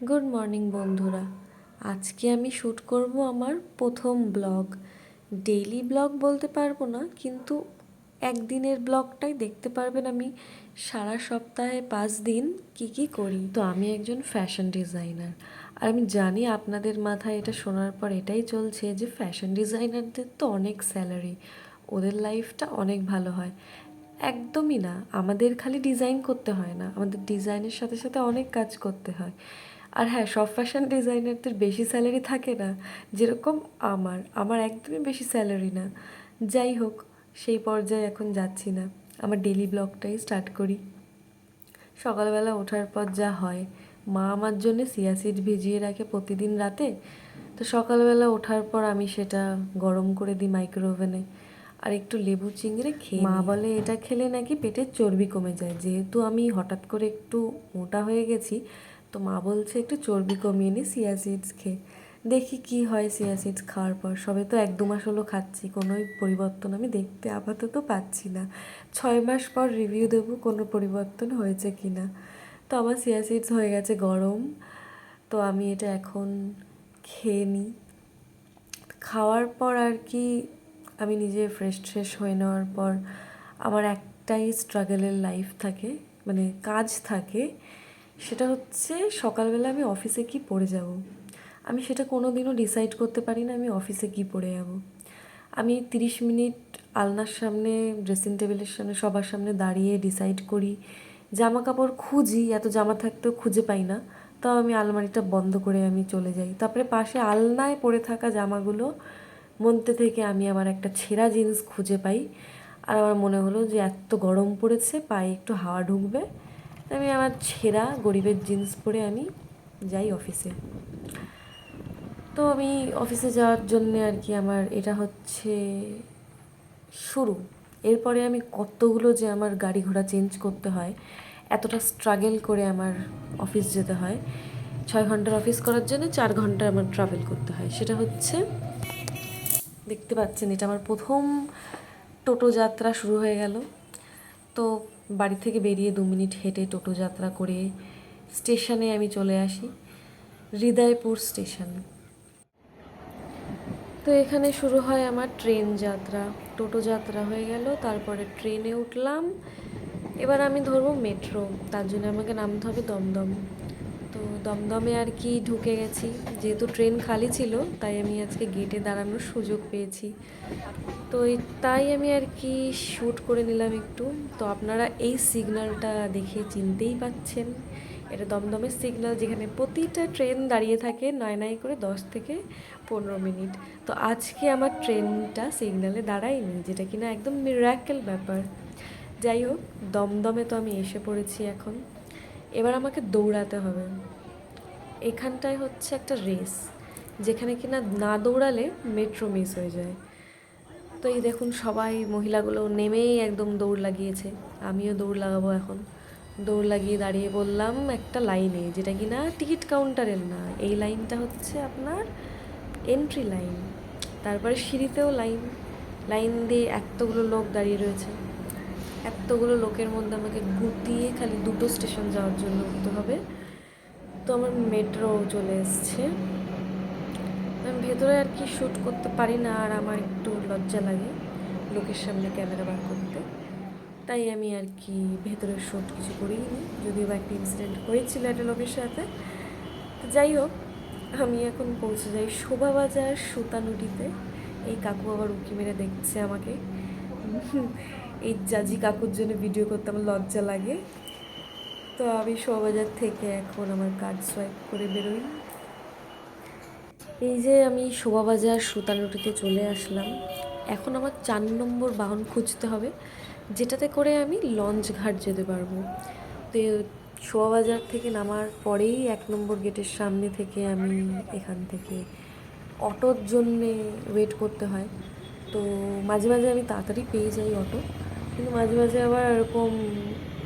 Good morning বন্ধুরা। আজকে আমি শ্যুট করব আমার প্রথম ব্লগ। ডেইলি ব্লগ বলতে পারবো না, কিন্তু একদিনের ব্লগটাই দেখতে পারবেন আমি সারা সপ্তাহে 5 দিন কি কি করি। তো আমি একজন ফ্যাশন ডিজাইনার, আর আমি জানি আপনাদের মাথায় এটা শোনার পর এটাই চলছে যে ফ্যাশন ডিজাইনারদের তো অনেক স্যালারি, ওদের লাইফটা অনেক ভালো হয়। একদমই না, আমাদের খালি ডিজাইন করতে হয় না, আমাদের ডিজাইনের সাথে সাথে অনেক কাজ করতে হয়। আর হ্যাঁ, সব ফ্যাশন ডিজাইনারদের বেশি স্যালারি থাকে না, যেরকম আমার একদমই বেশি স্যালারি না। যাই হোক, সেই পর্যায়ে এখন যাচ্ছি না। আমার ডেলি ব্লগটাই স্টার্ট করি। সকালবেলা ওঠার পর যা হয়, মা আমার জন্য চিয়া সিড ভিজিয়ে রাখে প্রতিদিন রাতে। তো সকালবেলা ওঠার পর আমি সেটা গরম করে দিই মাইক্রোওভেনে, আর একটু লেবু চিংড়ে খেয়ে মা বলে এটা খেলে নাকি পেটের চর্বি কমে যায়। যেহেতু আমি হঠাৎ করে একটু মোটা হয়ে গেছি, তো মা বলছে একটু চর্বি কমিয়ে নি চিয়া সিডস খেয়ে। দেখি কি হয় চিয়া সিডস খাওয়ার পর। সবে তো 1-2 মাস হলো খাচ্ছি, কোনোই পরিবর্তন আমি দেখতে আপাতত পাচ্ছি না। 6 মাস পর রিভিউ দেবো কোনো পরিবর্তন হয়েছে কি না। তো আমার চিয়া সিডস হয়ে গেছে গরম, তো আমি এটা এখন খেয়ে নিই। খাওয়ার পর আর কি আমি নিজে ফ্রেশ হয়ে নেওয়ার পর আমার একটাই স্ট্রাগলের লাইফ থাকে, মানে কাজ থাকে। সেটা হচ্ছে সকালবেলা আমি অফিসে কি পরে যাব। আমি সেটা কোনো দিনও ডিসাইড করতে পারি না আমি অফিসে কি পরে যাব। আমি 30 মিনিট আলনার সামনে, ড্রেসিং টেবিলের সামনে, সবার সামনে দাঁড়িয়ে ডিসাইড করি। জামা কাপড় খুঁজি, এত জামা থাকতেও খুঁজে পাই না। তাও আমি আলমারিটা বন্ধ করে আমি চলে যাই। তারপরে পাশে আলনায় পড়ে থাকা জামাগুলো মধ্যে থেকে আমি আমার একটা ছেঁড়া জিন্স খুঁজে পাই। আর আমার মনে হলো যে এত গরম পড়েছে, পায়ে একটু হাওয়া ঢুকবে, আমি আমার ছেঁড়া গরিবের জিন্স পরে আমি যাই অফিসে। তো আমি অফিসে যাওয়ার জন্য আর কি আমার এটা হচ্ছে শুরু। এরপরে আমি কতগুলো যে আমার গাড়ি ঘোড়া চেঞ্জ করতে হয়, এতটা স্ট্রাগল করে আমার অফিস যেতে হয়। 6 ঘন্টার অফিস করার জন্য 4 ঘন্টা আমার ট্রাভেল করতে হয়। সেটা হচ্ছে, দেখতে পাচ্ছেন এটা আমার প্রথম টোটো যাত্রা শুরু হয়ে গেল। তো বাড়ি থেকে বেরিয়ে 2 মিনিট হেঁটে টোটো যাত্রা করে স্টেশনে আমি চলে আসি, হৃদয়পুর স্টেশন। তো এখানে শুরু হয় আমার ট্রেন যাত্রা। টোটো যাত্রা হয়ে গেল, তারপরে ট্রেনে উঠলাম। এবার আমি ধরবো মেট্রো, তার জন্য আমাকে নামতে হবে দমদম। তো দমদমে আর কি ঢুকে গেছি। যেহেতু ট্রেন খালি ছিল, তাই আমি আজকে গেটে দাঁড়ানোর সুযোগ পেয়েছি। তো তাই আমি আর কি শ্যুট করে নিলাম একটু। তো আপনারা এই সিগন্যালটা দেখে চিনতেই পাচ্ছেন, এটা দমদমের সিগন্যাল, যেখানে প্রতিটা ট্রেন দাঁড়িয়ে থাকে নয় নয় করে 10 থেকে 15 মিনিট। তো আজকে আমার ট্রেনটা সিগন্যালে দাঁড়ায়নি, যেটা কিনা একদম মিরাকেল ব্যাপার। যাই হোক, দমদমে তো আমি এসে পড়েছি এখন। এবার আমাকে দৌড়াতে হবে। এখানটায় হচ্ছে একটা রেস, যেখানে কিনা না দৌড়ালে মেট্রো মিস হয়ে যায়। তো এই দেখুন, সবাই মহিলাগুলো নেমেই একদম দৌড় লাগিয়েছে, আমিও দৌড় লাগাবো এখন। দৌড় লাগিয়ে দাঁড়িয়ে বললাম একটা লাইনে, যেটা কি না টিকিট কাউন্টারের না, এই লাইনটা হচ্ছে আপনার এন্ট্রি লাইন। তারপরে সিঁড়িতেও লাইন, লাইন দিয়ে এতগুলো লোক দাঁড়িয়ে রয়েছে। এতগুলো লোকের মধ্যে আমাকে গুটিয়ে খালি 2টো স্টেশন যাওয়ার জন্য উঠতে হবে। তো আমার মেট্রো চলে এসছে। আমি ভেতরে আর কি শ্যুট করতে পারি না, আর আমার একটু লজ্জা লাগে লোকের সামনে ক্যামেরা বার করতে। তাই আমি আর কি ভেতরে শ্যুট কিছু করিনি, যদিও বা একটা ইনসিডেন্ট হয়েছিল একটা লোকের সাথে। তো যাই হোক, আমি এখন পৌঁছে যাই শোভাবাজার সুতানুটিতে। এই কাকু আবার উঁকি মেরে দেখছে আমাকে। এই জাজি কাকুর জন্য ভিডিও করতে আমার লজ্জা লাগে। তো আমি শোভাবাজার থেকে এখন আমার কার্ড সোয়াইপ করে বেরোই। এই যে আমি শোভাবাজার সুতানুটিতে চলে আসলাম। এখন আমার 4 নম্বর বাহন খুঁজতে হবে, যেটাতে করে আমি লঞ্চ ঘাট যেতে পারবো। তো শোভাবাজার থেকে নামার পরেই 1 নম্বর গেটের সামনে থেকে আমি এখান থেকে অটোর জন্যে ওয়েট করতে হয়। তো মাঝে মাঝে আমি তাড়াতাড়ি পেয়ে যাই অটো, কিন্তু মাঝে মাঝে আবার এরকম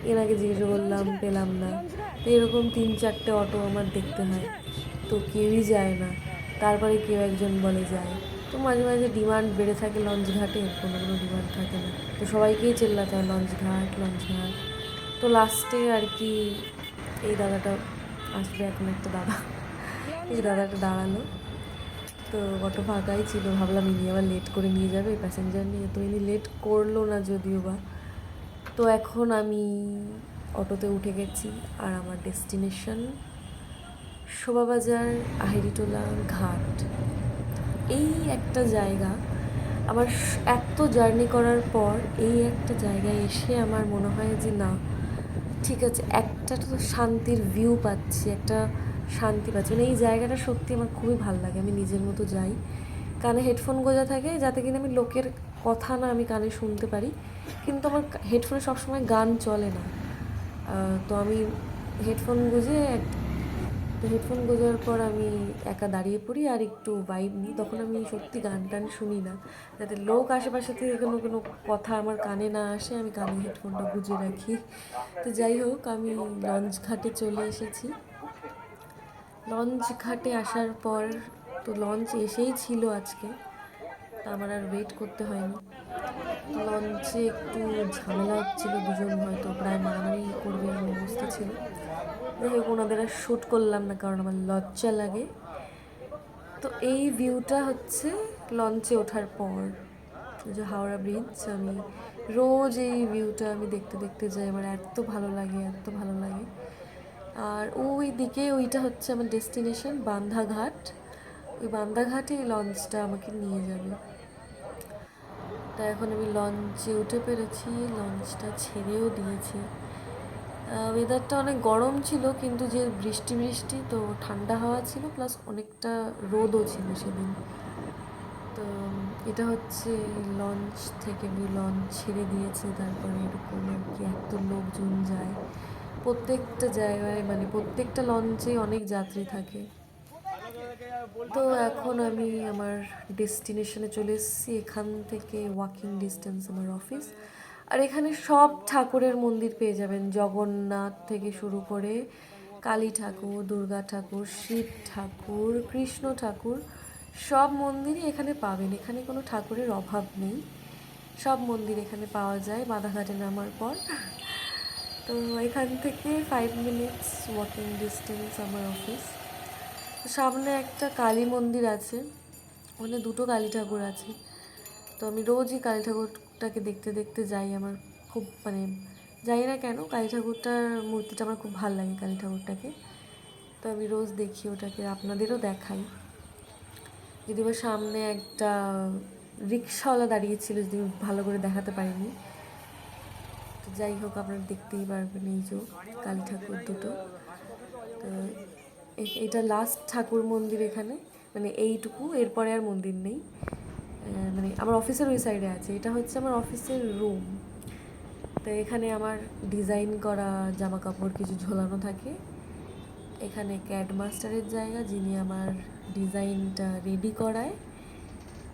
এর আগে জিজ্ঞেস করলাম পেলাম না। তো এরকম 3-4টে অটো আমার দেখতে হয়, তো কেউই যায় না। তারপরে কেউ একজন বলে যায়। তো মাঝে মাঝে ডিমান্ড বেড়ে থাকে লঞ্চ ঘাটে, কোনো ডিমান্ড থাকে না। তো সবাইকেই চেল্লাতে হয় লঞ্চ ঘাট লঞ্চ ঘাট। তো লাস্টে আর কি এই দাদাটা আসবে এখন একটা দাদা, এই দাদাটা দাঁড়ালো, তো অটো ফাঁকাই ছিল, ভাবলাম ইনি আবার লেট করে নিয়ে যাবে প্যাসেঞ্জার নিয়ে, তো ইনি লেট করলো না যদিও বা। তো এখন আমি অটোতে উঠে গেছি আর আমার ডেস্টিনেশন শোভাবাজার আহেরিটোলা ঘাট। এই একটা জায়গা আমার এত জার্নি করার পর এই একটা জায়গায় এসে আমার মনে হয় যে না ঠিক আছে, একটা তো শান্তির ভিউ পাচ্ছি, একটা শান্তি পাচ্ছি, মানে এই জায়গাটা সত্যি আমার খুবই ভালো লাগে। আমি নিজের মতো যাই, কানে হেডফোন গোজা থাকে যাতে কিনা আমি লোকের কথা না আমি কানে শুনতে পারি, কিন্তু আমার হেডফোনে সবসময় গান চলে না। তো আমি হেডফোন গুঁজে তো হেডফোন গোজার পর আমি একা দাঁড়িয়ে পড়ি আর একটু ভাইব নিই, তখন আমি সত্যি গান টান শুনি না, যাতে লোক আশেপাশে থেকে কোনো কোনো কথা আমার কানে না আসে, আমি কানে হেডফোনটা গুঁজে রাখি। তো যাই হোক, আমি লঞ্চ ঘাটে চলে এসেছি। লঞ্চ ঘাটে আসার পর তো লঞ্চ এসেই ছিল আজকে, তা আমার আর ওয়েট করতে হয়নি। তো লঞ্চে একটু ঝামেলা হচ্ছিলো, দুজন হয়তো প্রায় মারামারি করবে এমন অবস্থা ছিল। যাই হোক, ওনাদের আর শ্যুট করলাম না কারণ আমার লজ্জা লাগে। তো এই ভিউটা হচ্ছে লঞ্চে ওঠার পর, যে হাওড়া ব্রিজ, আমি রোজ এই ভিউটা আমি দেখতে দেখতে যাই, আমার এত ভালো লাগে, এত ভালো লাগে। আর ওই দিকে ওইটা হচ্ছে আমার ডেস্টিনেশন বান্ধাঘাট, ওই বান্ধাঘাটে লঞ্চটা আমাকে নিয়ে যাবে। তা এখন আমি লঞ্চে উঠে পেরেছি, লঞ্চটা ছেড়েও দিয়েছে। ওয়েদারটা অনেক গরম ছিল, কিন্তু যে বৃষ্টি বৃষ্টি তো ঠান্ডা হাওয়া ছিল, প্লাস অনেকটা রোদও ছিল সেদিন। তো এটা হচ্ছে লঞ্চ থেকে লঞ্চ ছেড়ে দিয়েছে, তারপরে এরকম আর কি এত লোকজন যায় প্রত্যেকটা জায়গায়, মানে প্রত্যেকটা লঞ্চেই অনেক যাত্রী থাকে। তো এখন আমি আমার ডেস্টিনেশনে চলে এসেছি, এখান থেকে ওয়াকিং ডিস্টেন্স আমার অফিস। আর এখানে সব ঠাকুরের মন্দির পেয়ে যাবেন, জগন্নাথ থেকে শুরু করে কালী ঠাকুর, দুর্গা ঠাকুর, শিব ঠাকুর, কৃষ্ণ ঠাকুর, সব মন্দিরই এখানে পাবেন। এখানে কোনো ঠাকুরের অভাব নেই, সব মন্দির এখানে পাওয়া যায় বাধাঘাটে নামার পর। তো এখান থেকে 5 মিনিটস ওয়াকিং ডিস্টেন্স আমার অফিস। সামনে একটা কালী মন্দির আছে, ওখানে দুটো কালী ঠাকুর আছে, তো আমি রোজই কালী ঠাকুরটাকে দেখতে দেখতে যাই। আমার খুব মানে জানি না কেন কালী ঠাকুরটার মূর্তিটা আমার খুব ভালো লাগে, কালী ঠাকুরটাকে, তো আমি রোজ দেখি ওটাকে, আপনাদেরও দেখাই। যদি বা সামনে একটা রিক্সাওয়ালা দাঁড়িয়েছিল, যদি ভালো করে দেখাতে পারিনি, তো যাই হোক আপনারা দেখতেই পারবেন এই যে কালী ঠাকুর দুটো। তো এটা লাস্ট ঠাকুর মন্দির এখানে, মানে এইটুকু, এরপরে আর মন্দির নেই। মানে আমার অফিসের ওই সাইডে আছে, এটা হচ্ছে আমার অফিসের রুম। তো এখানে আমার ডিজাইন করা জামা কাপড় কিছু ঝোলানো থাকে। এখানে ক্যাড মাস্টারের জায়গা, যিনি আমার ডিজাইনটা রেডি করায়।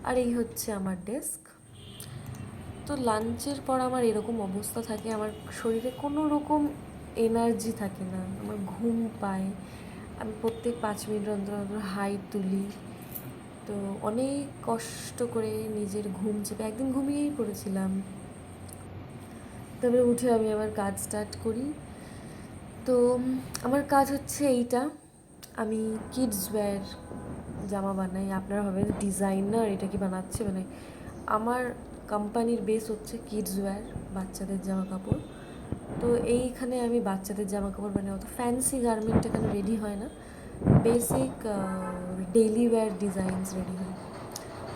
আর এই হচ্ছে আমার ডেস্ক। তো লাঞ্চের পর আমার এরকম অবস্থা থাকে, আমার শরীরে কোনো রকম এনার্জি থাকে না, আমার ঘুম পায়, আমি প্রত্যেক 5 মিনিট অন্তর অন্তর হাই তুলি। তো অনেক কষ্ট করে নিজের ঘুম চেপে একদিন ঘুমিয়েই পড়েছিলাম। তারপরে উঠে আমি আমার কাজ স্টার্ট করি। তো আমার কাজ হচ্ছে এইটা, আমি কিডস ওয়্যার জামা বানাই। আপনারা ভাবেন ডিজাইনার এটা কি বানাচ্ছে, মানে আমার কোম্পানির বেস হচ্ছে কিডস ওয়্যার, বাচ্চাদের জামা কাপড়। তো এইখানে আমি বাচ্চাদের জামা কাপড় বানাই, অত ফ্যান্সি গার্মেন্ট এখানে রেডি হয় না, basic daily wear designs ready হয়।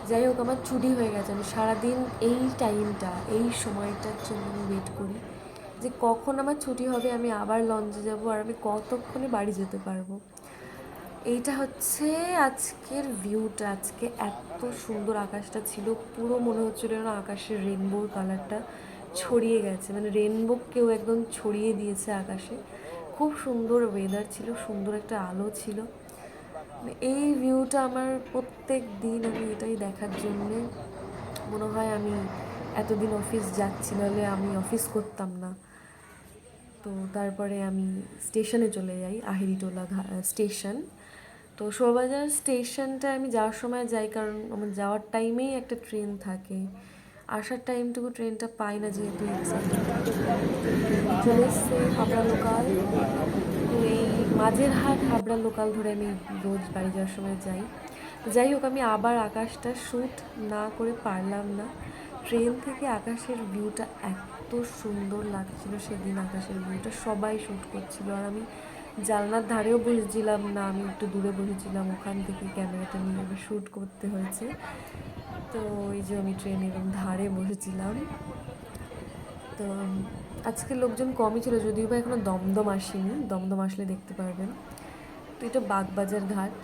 যাই হোক, আমার ছুটি হয়ে গেছে, আমি সারাদিন এই টাইমটা, এই সময়টার জন্য আমি ওয়েট করি যে কখন আমার ছুটি হবে, আমি আবার লঞ্চে যাব আর আমি কতক্ষণে বাড়ি যেতে পারবো। এইটা হচ্ছে আজকের ভিউটা। আজকে এত সুন্দর আকাশটা ছিল, পুরো মনে হচ্ছিল না আকাশের রেনবোর কালারটা ছড়িয়ে গেছে, মানে রেনবো কেউ একদম ছড়িয়ে দিয়েছে আকাশে। খুব সুন্দর ওয়েদার ছিল, সুন্দর একটা আলো ছিল। এই ভিউটা আমার প্রত্যেক দিন আমি এটাই দেখার জন্যে মনে হয় আমি এতদিন অফিস যাচ্ছি, নাহলে আমি অফিস করতাম না। তো তারপরে আমি স্টেশনে চলে যাই, আহেরিটোলা স্টেশন। তো শোভাবাজার স্টেশনটা আমি যাওয়ার সময় যাই, কারণ আমার যাওয়ার টাইমেই একটা ট্রেন থাকে, আসার টাইমটুকু ট্রেনটা পাই না, যেহেতু এক্সাইটেড চলে এসছে হাবড়া লোকাল। এই মাঝের হাট হাবড়া লোকাল ধরে আমি রোজ বাড়ি যাওয়ার সময় যাই। তো যাই হোক, আমি আবার আকাশটা শ্যুট না করে পারলাম না। ট্রেন থেকে আকাশের ভিউটা এত সুন্দর লাগছিল সেদিন, আকাশের ভিউটা সবাই শ্যুট করছিল, আর আমি জানলার ধারেও বসেছিলাম না, আমি একটু দূরে বসেছিলাম, ওখান থেকে ক্যামেরাটা নিয়ে এবার শ্যুট করতে হয়েছে। তো ওই যে আমি ট্রেনের ধারে বসেছিলাম। তো আজকে লোকজন কমই ছিল, যদিও বা এখনও দমদম আসেনি, দমদম আসলে দেখতে পারবেন। তো এটা বাগবাজার ঘাট।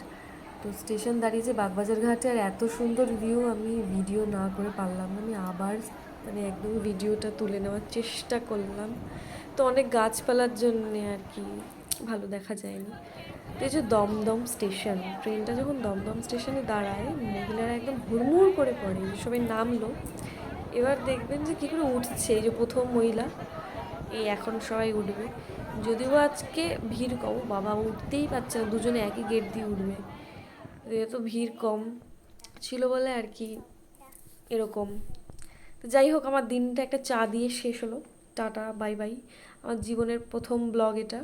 তো স্টেশন দাঁড়িয়েছে বাগবাজার ঘাটে, আর এত সুন্দর ভিউ আমি ভিডিও না করে পারলাম না। আমি আবার মানে একদম ভিডিওটা তুলে নেওয়ার চেষ্টা করলাম, তো অনেক গাছপালার জন্যে আর কি ভালো দেখা যায়নি। তো এই যে দমদম স্টেশন, ট্রেনটা যখন দমদম স্টেশনে দাঁড়ায়, মহিলারা একদম হুড়মুড় করে পড়ে, সবাই নামলো। এবার দেখবেন যে কী করে উঠছে, এই যে প্রথম মহিলা, এই এখন সবাই উঠবে। যদিও আজকে ভিড় কম, বাবা উঠতেই পারছে না, দুজনে একই গেট দিয়ে উঠবে। এত ভিড় কম ছিল বলে আর কি এরকম। তো যাই হোক, আমার দিনটা একটা চা দিয়ে শেষ হলো। Tata, bye bye. আমার জীবনের প্রথম ব্লগ এটা।